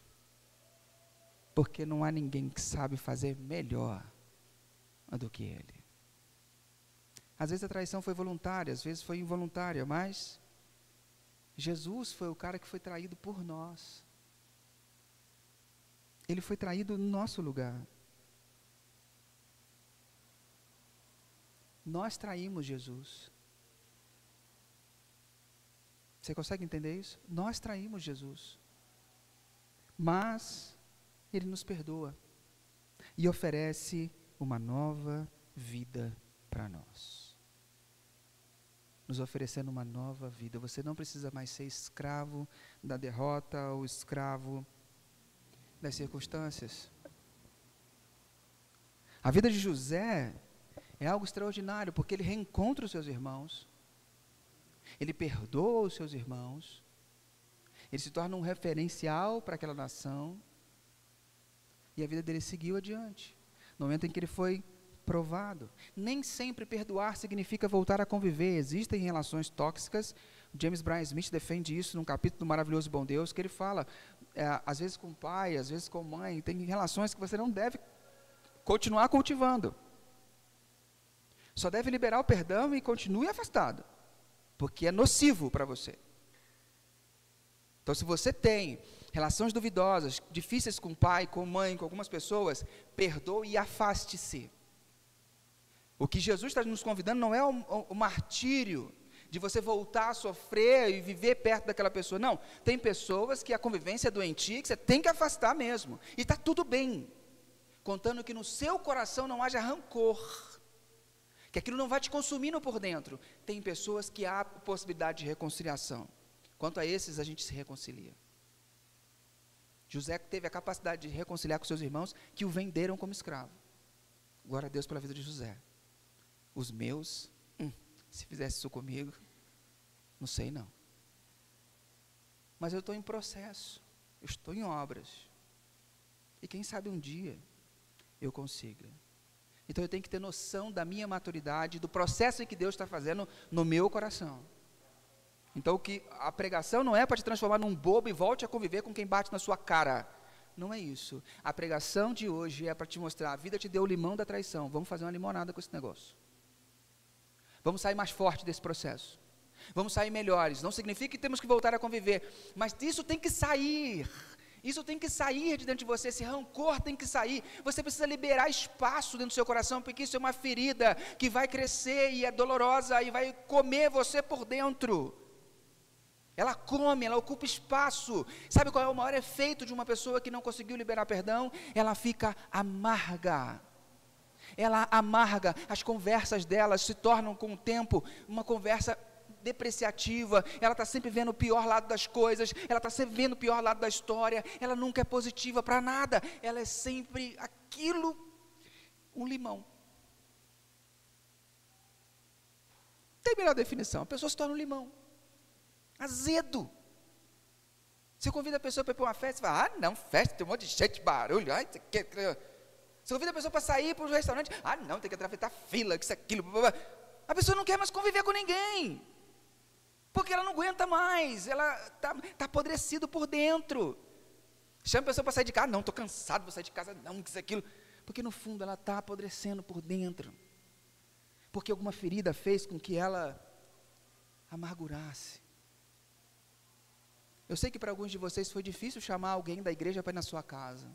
porque não há ninguém que sabe fazer melhor do que Ele. Às vezes a traição foi voluntária, às vezes foi involuntária, mas Jesus foi o cara que foi traído por nós. Ele foi traído no nosso lugar. Nós traímos Jesus. Você consegue entender isso? Nós traímos Jesus. Mas Ele nos perdoa e oferece uma nova vida para nós. Nos oferecendo uma nova vida. Você não precisa mais ser escravo da derrota ou escravo das circunstâncias. A vida de José é algo extraordinário, porque ele reencontra os seus irmãos, ele perdoa os seus irmãos, ele se torna um referencial para aquela nação, E a vida dele seguiu adiante. No momento em que ele foi provado. Nem sempre perdoar significa voltar a conviver. Existem relações tóxicas. James Bryan Smith defende isso num capítulo do Maravilhoso Bom Deus, que ele fala, às vezes com pai, às vezes com mãe, tem relações que você não deve continuar cultivando. Só deve liberar o perdão e continue afastado, porque é nocivo para você. Então, se você tem relações duvidosas, difíceis com pai, com mãe, com algumas pessoas, perdoe e afaste-se. O que Jesus está nos convidando não é o martírio de você voltar a sofrer e viver perto daquela pessoa. Não, tem pessoas que a convivência é doentia, que você tem que afastar mesmo. E está tudo bem, contando que no seu coração não haja rancor, que aquilo não vai te consumindo por dentro. Tem pessoas que há possibilidade de reconciliação. Quanto a esses, a gente se reconcilia. José teve a capacidade de reconciliar com seus irmãos que o venderam como escravo. Glória a Deus pela vida de José. Os meus, se fizesse isso comigo, não sei não. Mas eu estou em processo, eu estou em obras. E quem sabe um dia eu consiga. Então eu tenho que ter noção da minha maturidade, do processo que Deus está fazendo no meu coração. Então a pregação não é para te transformar num bobo e volte a conviver com quem bate na sua cara. Não é isso. A pregação de hoje é para te mostrar, a vida te deu o limão da traição, vamos fazer uma limonada com esse negócio. Vamos sair mais forte desse processo. Vamos sair melhores. Não significa que temos que voltar a conviver, mas isso tem que sair. Isso tem que sair de dentro de você, esse rancor tem que sair. Você precisa liberar espaço dentro do seu coração, porque isso é uma ferida que vai crescer e é dolorosa e vai comer você por dentro. Ela come, ela ocupa espaço. Sabe qual é o maior efeito de uma pessoa que não conseguiu liberar perdão? Ela fica amarga. Ela amarga, as conversas delas se tornam com o tempo uma conversa depreciativa, ela está sempre vendo o pior lado das coisas, ela está sempre vendo o pior lado da história, ela nunca é positiva para nada, ela é sempre aquilo, um limão. Tem melhor definição, a pessoa se torna um limão, azedo. Você convida a pessoa para ir para uma festa, você fala, não, festa, tem um monte de gente, barulho, ai, você convida a pessoa para sair para um restaurante, não, tem que atravessar fila, que isso, aquilo, blá, blá. A pessoa não quer mais conviver com ninguém, porque ela não aguenta mais, ela está apodrecido por dentro. Chama a pessoa para sair de casa, não, estou cansado, vou sair de casa, não, que isso, aquilo, porque no fundo ela está apodrecendo por dentro, porque alguma ferida fez com que ela amargurasse. Eu sei que para alguns de vocês foi difícil chamar alguém da igreja para ir na sua casa.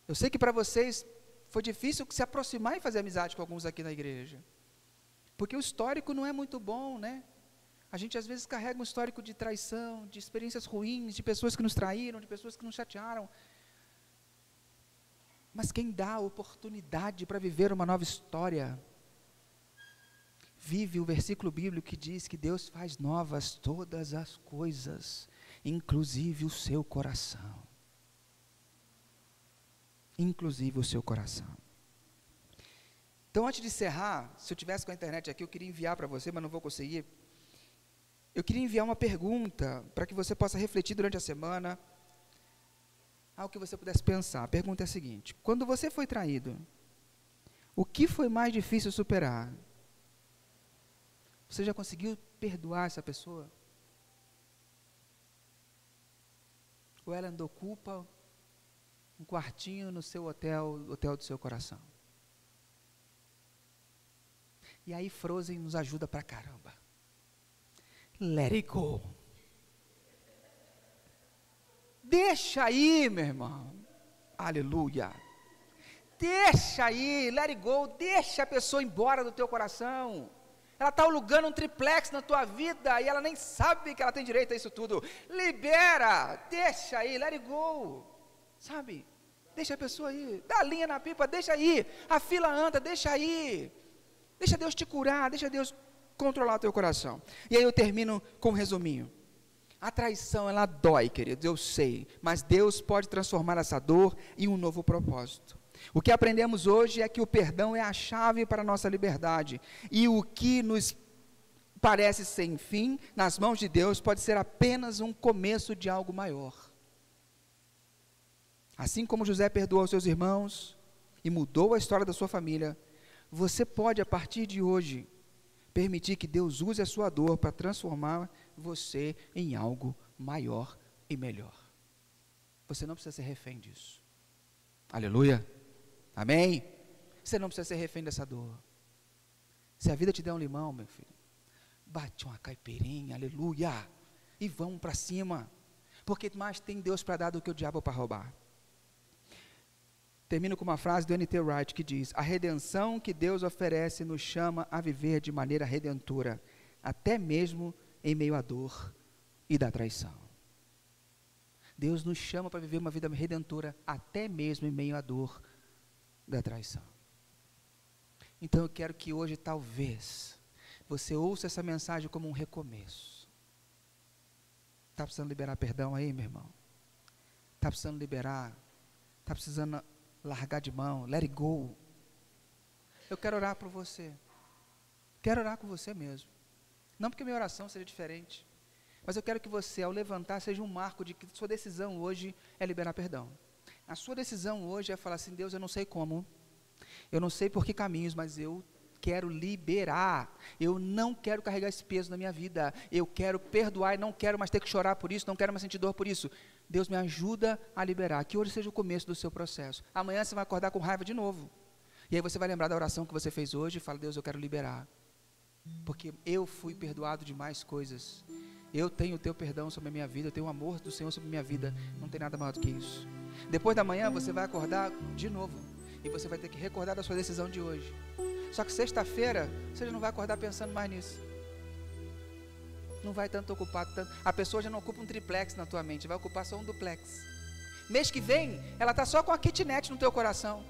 Eu sei que para vocês foi difícil se aproximar e fazer amizade com alguns aqui na igreja. Porque o histórico não é muito bom, né? A gente às vezes carrega um histórico de traição, de experiências ruins, de pessoas que nos traíram, de pessoas que nos chatearam. Mas quem dá a oportunidade para viver uma nova história, vive o versículo bíblico que diz que Deus faz novas todas as coisas, inclusive o seu coração. Inclusive o seu coração. Então, antes de encerrar, se eu tivesse com a internet aqui, eu queria enviar para você, mas não vou conseguir. Eu queria enviar uma pergunta para que você possa refletir durante a semana, algo que você pudesse pensar. A pergunta é a seguinte: quando você foi traído, o que foi mais difícil superar? Você já conseguiu perdoar essa pessoa? Ou ela ainda ocupa um quartinho no seu hotel do seu coração? E aí Frozen nos ajuda pra caramba. Let it go. Deixa aí, meu irmão. Aleluia. Deixa aí, let it go. Deixa a pessoa embora do teu coração. Ela está alugando um triplex na tua vida e ela nem sabe que ela tem direito a isso tudo. Libera, deixa aí, let it go. Sabe? Deixa a pessoa aí. Dá a linha na pipa, deixa aí. A fila anda, deixa aí. Deixa Deus te curar, deixa Deus controlar o teu coração. E aí eu termino com um resuminho. A traição, ela dói, queridos, eu sei. Mas Deus pode transformar essa dor em um novo propósito. O que aprendemos hoje é que o perdão é a chave para a nossa liberdade. E o que nos parece sem fim, nas mãos de Deus, pode ser apenas um começo de algo maior. Assim como José perdoou os seus irmãos e mudou a história da sua família, você pode, a partir de hoje, permitir que Deus use a sua dor para transformar você em algo maior e melhor. Você não precisa ser refém disso. Aleluia. Amém? Você não precisa ser refém dessa dor. Se a vida te der um limão, meu filho, bate uma caipirinha, aleluia, e vamos para cima, porque mais tem Deus para dar do que o diabo para roubar. Termino com uma frase do N.T. Wright que diz: a redenção que Deus oferece nos chama a viver de maneira redentora, até mesmo em meio à dor e da traição. Deus nos chama para viver uma vida redentora, até mesmo em meio à dor da traição. Então eu quero que hoje, talvez, você ouça essa mensagem como um recomeço. Está precisando liberar perdão aí, meu irmão? Está precisando liberar? Está precisando largar de mão? Let it go. Eu quero orar por você. Quero orar com você mesmo. Não porque minha oração seja diferente, mas eu quero que você, ao levantar, seja um marco de que sua decisão hoje é liberar perdão. A sua decisão hoje é falar assim: Deus, eu não sei como, eu não sei por que caminhos, mas eu quero liberar. Eu não quero carregar esse peso na minha vida. Eu quero perdoar e não quero mais ter que chorar por isso, não quero mais sentir dor por isso. Deus, me ajuda a liberar. Que hoje seja o começo do seu processo. Amanhã você vai acordar com raiva de novo. E aí você vai lembrar da oração que você fez hoje e fala: Deus, eu quero liberar. Porque eu fui perdoado de mais coisas. Eu tenho o teu perdão sobre a minha vida, eu tenho o amor do Senhor sobre a minha vida. Não tem nada maior do que isso. Depois da manhã você vai acordar de novo. E você vai ter que recordar da sua decisão de hoje. Só que sexta-feira você já não vai acordar pensando mais nisso. Não vai tanto ocupado. A pessoa já não ocupa um triplex na tua mente, vai ocupar só um duplex. Mês que vem, ela está só com a kitnet no teu coração.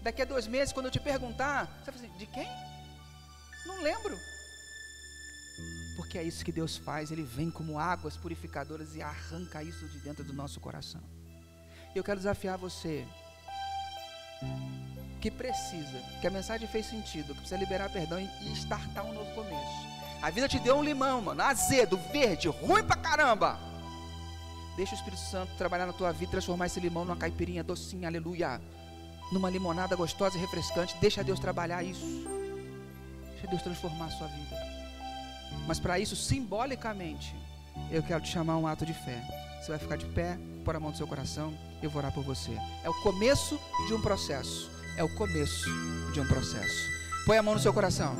Daqui a 2 meses, quando eu te perguntar, você vai falar assim: de quem? Não lembro. Porque é isso que Deus faz. Ele vem como águas purificadoras e arranca isso de dentro do nosso coração. E eu quero desafiar você que precisa, que a mensagem fez sentido, que precisa liberar perdão e startar um novo começo. A vida te deu um limão, mano, azedo, verde, ruim pra caramba. Deixa o Espírito Santo trabalhar na tua vida, transformar esse limão numa caipirinha docinha, aleluia, numa limonada gostosa e refrescante. Deixa Deus trabalhar isso. Deixa Deus transformar a sua vida. Mas para isso, simbolicamente, eu quero te chamar a um ato de fé. Você vai ficar de pé, pôr a mão no seu coração, eu vou orar por você. É o começo de um processo. É o começo de um processo. Põe a mão no seu coração.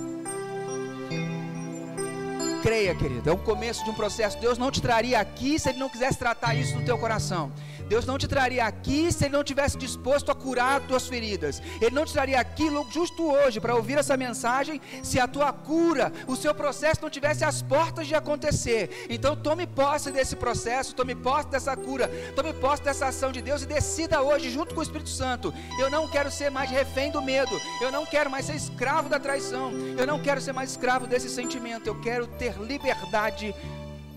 Creia, querido, é o começo de um processo. Deus não te traria aqui se Ele não quisesse tratar isso no teu coração. Deus não te traria aqui se Ele não tivesse disposto a curar as tuas feridas. Ele não te traria aqui justo hoje para ouvir essa mensagem se a tua cura, o seu processo não tivesse às portas de acontecer. Então tome posse desse processo, tome posse dessa cura, tome posse dessa ação de Deus e decida hoje junto com o Espírito Santo: eu não quero ser mais refém do medo, eu não quero mais ser escravo da traição, eu não quero ser mais escravo desse sentimento, eu quero ter liberdade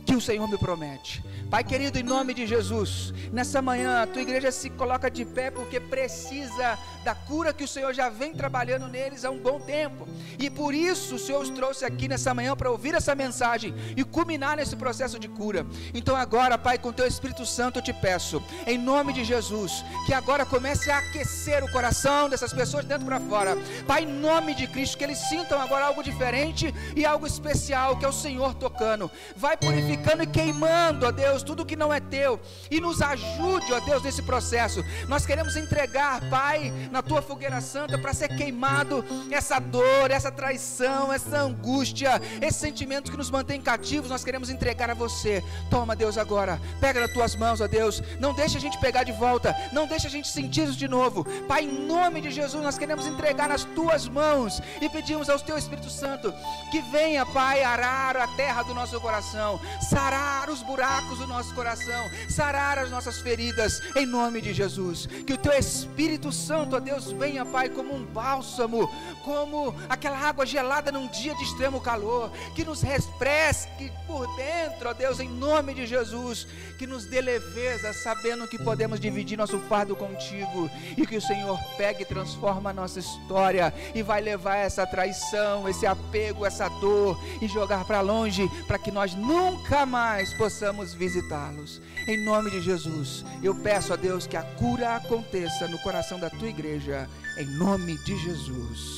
que o Senhor me promete. Pai querido, em nome de Jesus, nessa manhã a tua igreja se coloca de pé porque precisa da cura que o Senhor já vem trabalhando neles há um bom tempo, e por isso o Senhor os trouxe aqui nessa manhã para ouvir essa mensagem e culminar nesse processo de cura. Então agora, Pai, com teu Espírito Santo eu te peço, em nome de Jesus, que agora comece a aquecer o coração dessas pessoas de dentro para fora, Pai, em nome de Cristo, que eles sintam agora algo diferente e algo especial, que é o Senhor tocando, vai purificando e queimando, ó Deus, tudo que não é teu, e nos ajude, ó Deus, nesse processo. Nós queremos entregar, Pai, na tua fogueira santa, para ser queimado essa dor, essa traição, essa angústia, esses sentimentos que nos mantêm cativos. Nós queremos entregar a você. Toma, Deus, agora, pega nas tuas mãos, ó Deus, não deixa a gente pegar de volta, não deixa a gente sentir isso de novo, Pai, em nome de Jesus, nós queremos entregar nas tuas mãos e pedimos ao teu Espírito Santo que venha, Pai, arar a terra do nosso coração, sarar os buracos do nosso coração, sarar as nossas feridas, em nome de Jesus. Que o teu Espírito Santo, ó Deus, venha, Pai, como um bálsamo, como aquela água gelada num dia de extremo calor, que nos refresque por dentro, ó Deus, em nome de Jesus, que nos dê leveza, sabendo que podemos dividir nosso fardo contigo, e que o Senhor pegue e transforma a nossa história, e vai levar essa traição, esse apego, essa dor, e jogar para longe, para que nós nunca nunca mais possamos visitá-los. Em nome de Jesus, eu peço a Deus que a cura aconteça no coração da tua igreja, em nome de Jesus.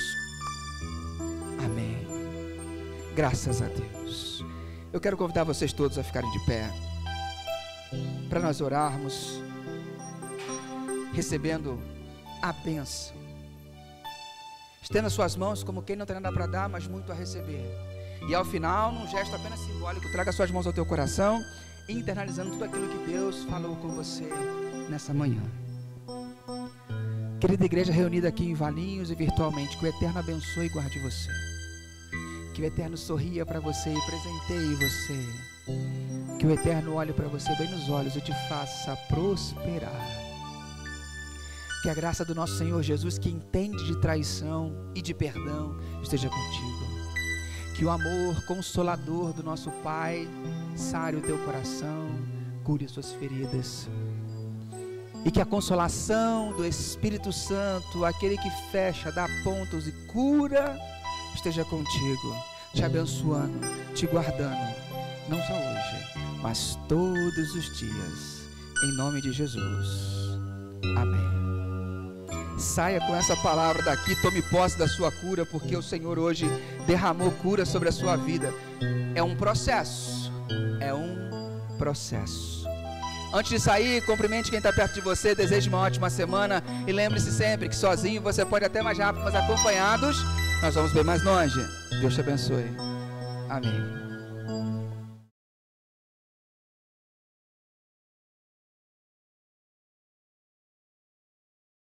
Amém. Graças a Deus. Eu quero convidar vocês todos a ficarem de pé, para nós orarmos, recebendo a bênção. Estenda suas mãos como quem não tem nada para dar, mas muito a receber. E ao final, num gesto apenas simbólico, traga suas mãos ao teu coração, internalizando tudo aquilo que Deus falou com você nessa manhã. Querida igreja reunida aqui em Valinhos e virtualmente, que o Eterno abençoe e guarde você. Que o Eterno sorria para você e presenteie você. Que o Eterno olhe para você bem nos olhos e te faça prosperar. Que a graça do nosso Senhor Jesus, que entende de traição e de perdão, esteja contigo. Que o amor consolador do nosso Pai sare o teu coração, cure suas feridas. E que a consolação do Espírito Santo, aquele que fecha, dá pontos e cura, esteja contigo, te abençoando, te guardando, não só hoje, mas todos os dias, em nome de Jesus. Amém. Saia com essa palavra daqui, tome posse da sua cura, porque o Senhor hoje derramou cura sobre a sua vida. É um processo, Antes de sair, cumprimente quem está perto de você, deseje uma ótima semana e lembre-se sempre que sozinho você pode até mais rápido, mas acompanhados nós vamos bem mais longe. Deus te abençoe. Amém.